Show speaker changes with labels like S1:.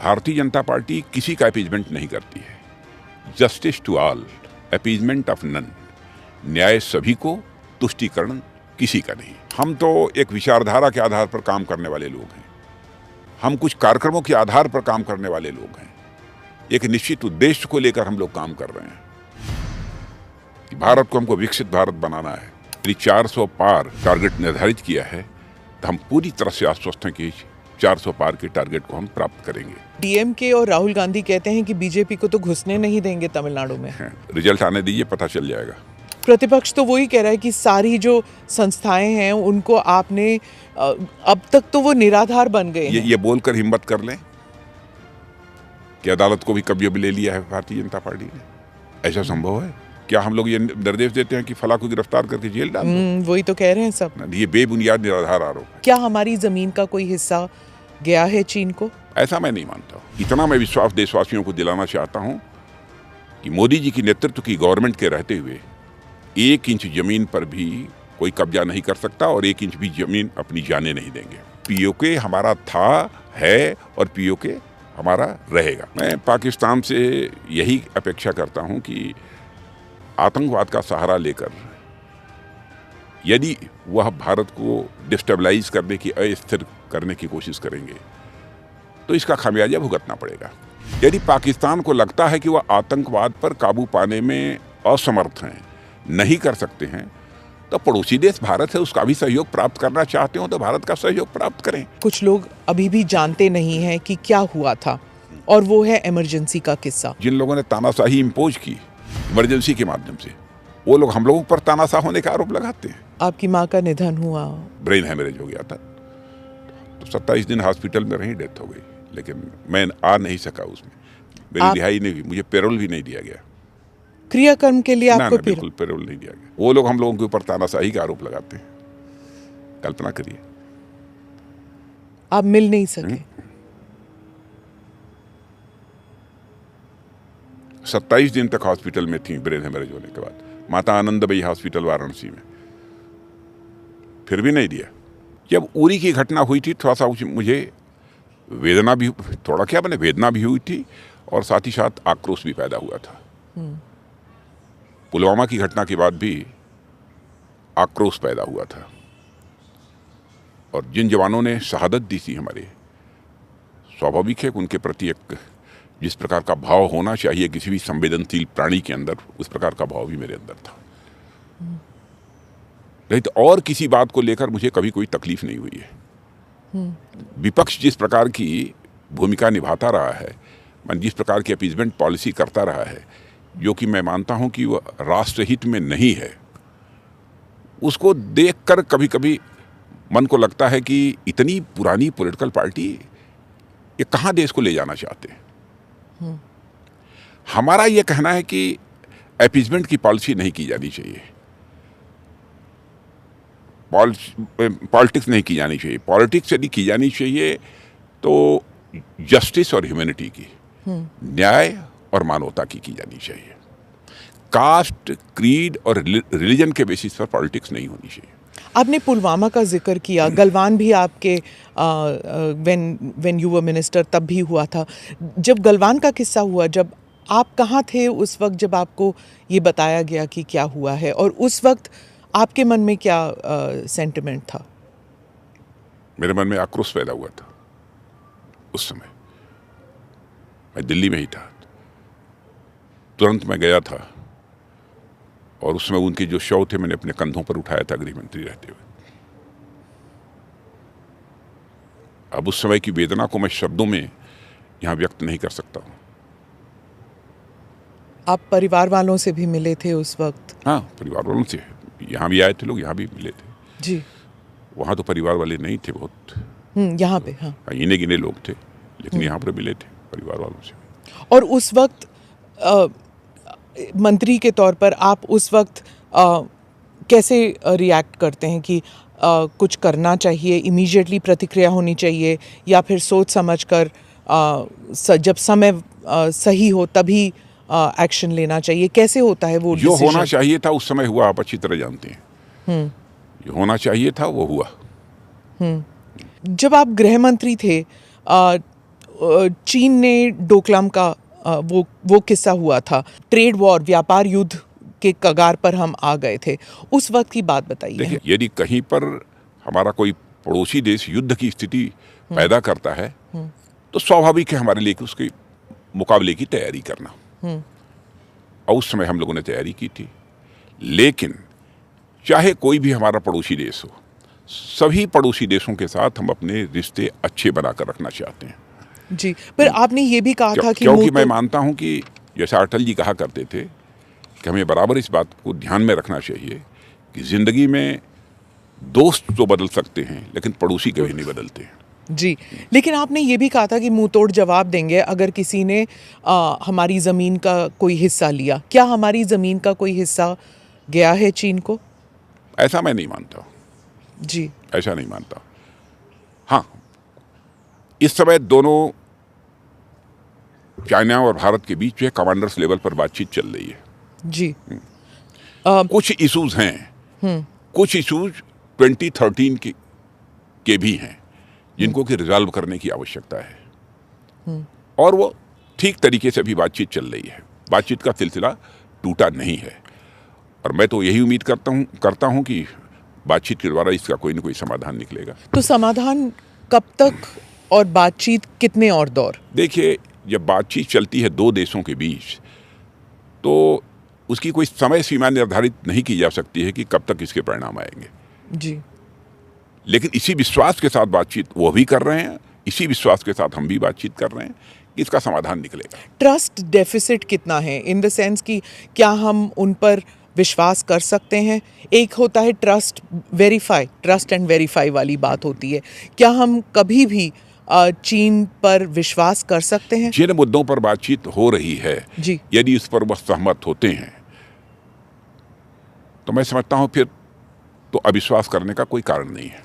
S1: Bharatiya Janata party किसी का appeasement नहीं करती है। Justice to all, appeasement of none, न्याय सभी को, तुष्टीकरण किसी का नहीं। हम तो एक विचारधारा के आधार पर काम करने वाले लोग हैं, हम कुछ कार्यक्रमों के आधार पर काम करने वाले लोग हैं। एक निश्चित उद्देश्य को लेकर हम लोग काम कर रहे हैं कि भारत को हमको विकसित भारत बनाना है। यदि 400 पार टारगेट निर्धारित किया है तो हम पूरी तरह से आश्वस्त हैं कि 400 पार के टारगेट को हम प्राप्त करेंगे।
S2: डीएमके और राहुल गांधी कहते हैं कि बीजेपी को तो घुसने नहीं देंगे तमिलनाडु में।
S1: रिजल्ट आने दीजिए, पता चल जाएगा।
S2: प्रतिपक्ष तो वही कह रहा है कि सारी जो संस्थाएं हैं उनको आपने अब तक तो वो निराधार बन गए हैं।
S1: ये बोलकर हिम्मत कर लें कि अदालत को भी कब्जे में ले लिया है भारतीय जनता पार्टी ने। ऐसा संभव है क्या? हम लोग ये निर्देश देते हैं कि फला को गिरफ्तार करके जेल डाल दो?
S2: वही तो कह रहे हैं सब।
S1: ये बेबुनियाद निराधार आरोप है।
S2: क्या हमारी जमीन का कोई हिस्सा गया है चीन को?
S1: ऐसा मैं नहीं मानता। इतना मैं विश्वास देशवासियों को दिलाना चाहता हूं कि मोदी जी की नेतृत्व की गवर्नमेंट के रहते हुए 1 इंच जमीन पर भी कोई कब्जा नहीं कर सकता और 1 इंच भी जमीन अपनी जाने नहीं देंगे। पीओके हमारा था, है और पीओके हमारा रहेगा। मैं पाकिस्तान से यही अपेक्षा करता हूं कि आतंकवाद का सहारा लेकर यदि वह भारत को डिस्टेबलाइज करने की, अस्थिर करने की कोशिश करेंगे तो इसका खामियाजा भुगतना पड़ेगा। यदि पाकिस्तान को लगता है कि वह आतंकवाद पर काबू पाने में असमर्थ हैं, नहीं कर सकते हैं, तो पड़ोसी देश भारत है, उसका भी सहयोग प्राप्त करना चाहते हो तो भारत का सहयोग प्राप्त करें।
S2: कुछ लोग अभी भी जानते नहीं हैं कि क्या हुआ था, और वो है इमरजेंसी का किस्सा।
S1: जिन लोगों ने तानाशाही इम्पोज की इमरजेंसी के माध्यम से, वो लोग हम लोगों पर तानाशाह होने का आरोप लगाते हैं।
S2: आपकी माँ का निधन हुआ,
S1: ब्रेन हैमरेज हो गया था, तो 27 दिन हॉस्पिटल में रही, डेथ हो गई, लेकिन मैं आ नहीं सका उसमें। मेरी रिहाई नहीं हुई, मुझे पेरोल भी नहीं दिया गया।
S2: क्रियाकर्म के लिए आपको
S1: बिल्कुल पेरोल नहीं दिया गया। वो लोग हम लोगों के ऊपर तानाशाही का आरोप लगाते हैं। कल्पना करिए,
S2: आप मिल नहीं सके।
S1: 27 दिन तक हॉस्पिटल में थी ब्रेन हेमरेज होने के बाद, माता आनंदबाई हॉस्पिटल वाराणसी में, फिर भी नहीं दिया। जब उरी की घटना हुई थी, थोड़ा सा मुझे वेदना भी, थोड़ा क्या मैंने वेदना भी हुई थी और साथ ही साथ आक्रोश भी पैदा हुआ था। पुलवामा की घटना के बाद भी आक्रोश पैदा हुआ था, और जिन जवानों ने शहादत दी थी हमारे, स्वाभाविक है कि उनके प्रति एक जिस प्रकार का भाव होना चाहिए किसी भी संवेदनशील प्राणी के अंदर, उस प्रकार का भाव भी मेरे अंदर था। नहीं तो और किसी बात को लेकर मुझे कभी कोई तकलीफ नहीं हुई है। विपक्ष जिस प्रकार की भूमिका निभाता रहा है, मैं जिस प्रकार की अपीजमेंट पॉलिसी करता रहा है, जो कि मैं मानता हूं कि वह राष्ट्रहित में नहीं है, उसको देखकर कभी कभी मन को लगता है कि इतनी पुरानी पॉलिटिकल पार्टी ये कहां देश को ले जाना चाहते हैं। हमारा यह कहना है कि अपीजमेंट की पॉलिसी नहीं की जानी चाहिए, पॉलिटिक्स नहीं की जानी चाहिए। पॉलिटिक्स यदि की जानी चाहिए तो जस्टिस और ह्यूमैनिटी की, न्याय और मानवता की जानी चाहिए। कास्ट, क्रीड और रिलीजन के बेसिस पर पॉलिटिक्स नहीं होनी चाहिए।
S2: आपने पुलवामा का जिक्र किया, गलवान भी आपके व्हेन यू वर मिनिस्टर तब भी हुआ था। जब गलवान का किस्सा हुआ, जब आप कहाँ थे उस वक्त जब आपको ये बताया गया कि क्या हुआ है, और उस वक्त आपके मन में क्या सेंटिमेंट था?
S1: मेरे मन में आक्रोश पैदा हुआ था। उस समय मैं दिल्ली में ही था, तुरंत मैं गया था, और उस समय उनके जो शव थे मैंने अपने कंधों पर उठाया था गृह मंत्री रहते हुए। अब उस समय की वेदना को मैं शब्दों में यहां व्यक्त नहीं कर सकता हूं।
S2: आप परिवार वालों से भी मिले थे उस वक्त?
S1: हाँ, परिवार वालों से यहाँ भी आए थे लोग, यहाँ भी मिले थे
S2: जी।
S1: वहाँ तो परिवार वाले नहीं थे बहुत,
S2: यहाँ पे हाँ
S1: गिने गिने लोग थे, लेकिन यहाँ पर मिले थे परिवार वालों से।
S2: और उस वक्त मंत्री के तौर पर आप उस वक्त कैसे रिएक्ट करते हैं कि कुछ करना चाहिए, इमीडिएटली प्रतिक्रिया होनी चाहिए, या फिर सोच समझकर जब समय सही हो तभी एक्शन लेना चाहिए? कैसे होता है वो?
S1: जो होना चाहिए था उस समय हुआ, आप अच्छी तरह जानते हैं। जो होना चाहिए था वो हुआ।
S2: जब आप गृह मंत्री थे चीन ने डोकलाम का वो किस्सा हुआ था, ट्रेड वॉर, व्यापार युद्ध के कगार पर हम आ गए थे, उस वक्त की बात बताइए।
S1: देखिए, यदि कहीं पर हमारा कोई पड़ोसी देश युद्ध की स्थिति पैदा करता है तो स्वाभाविक है हमारे लिए कि उसके मुकाबले की तैयारी करना, और उस समय हम लोगों ने तैयारी की थी। लेकिन चाहे कोई भी हमारा पड़ोसी देश हो, सभी पड़ोसी देशों के साथ हम अपने रिश्ते अच्छे बनाकर रखना चाहते हैं।
S2: जी, पर आपने ये भी कहा था कि
S1: क्योंकि मैं मानता हूं कि जैसा अटल जी कहा करते थे कि हमें बराबर इस बात को ध्यान में रखना चाहिए कि जिंदगी में दोस्त तो बदल सकते हैं लेकिन पड़ोसी कभी नहीं बदलते।
S2: जी, लेकिन आपने ये भी कहा था कि मुंह तोड़ जवाब देंगे अगर किसी ने हमारी ज़मीन का कोई हिस्सा लिया। क्या हमारी ज़मीन का कोई हिस्सा गया है चीन को?
S1: ऐसा मैं नहीं मानता।
S2: जी,
S1: ऐसा नहीं मानता। हाँ, इस समय दोनों चाइना और भारत के बीच में कमांडर्स लेवल पर बातचीत चल रही है।
S2: जी,
S1: कुछ इश्यूज हैं, कुछ इश्यूज 2013 के भी हैं जिनको कि रिजॉल्व करने की आवश्यकता है, और वो ठीक तरीके से भी बातचीत चल रही है। बातचीत का सिलसिला टूटा नहीं है, और मैं तो यही उम्मीद करता हूं कि बातचीत के द्वारा इसका कोई न कोई समाधान निकलेगा।
S2: तो समाधान कब तक और बातचीत कितने और दौर?
S1: देखिए, जब बातचीत चलती है दो देशों के बीच तो उसकी कोई समय सीमा निर्धारित नहीं की जा सकती है कि कब तक इसके परिणाम आएंगे।
S2: जी,
S1: लेकिन इसी विश्वास के साथ बातचीत वो भी कर रहे हैं, इसी विश्वास के साथ हम भी बातचीत कर रहे हैं कि इसका समाधान निकलेगा।
S2: ट्रस्ट डेफिसिट कितना है, इन द सेंस कि क्या हम उन पर विश्वास कर सकते हैं? एक होता है ट्रस्ट एंड वेरीफाई वाली बात होती है। क्या हम कभी भी चीन पर विश्वास कर सकते हैं?
S1: जिन मुद्दों पर बातचीत हो रही है,
S2: जी,
S1: यदि इस पर वह सहमत होते हैं तो मैं समझता हूं फिर तो अविश्वास करने का कोई कारण नहीं है।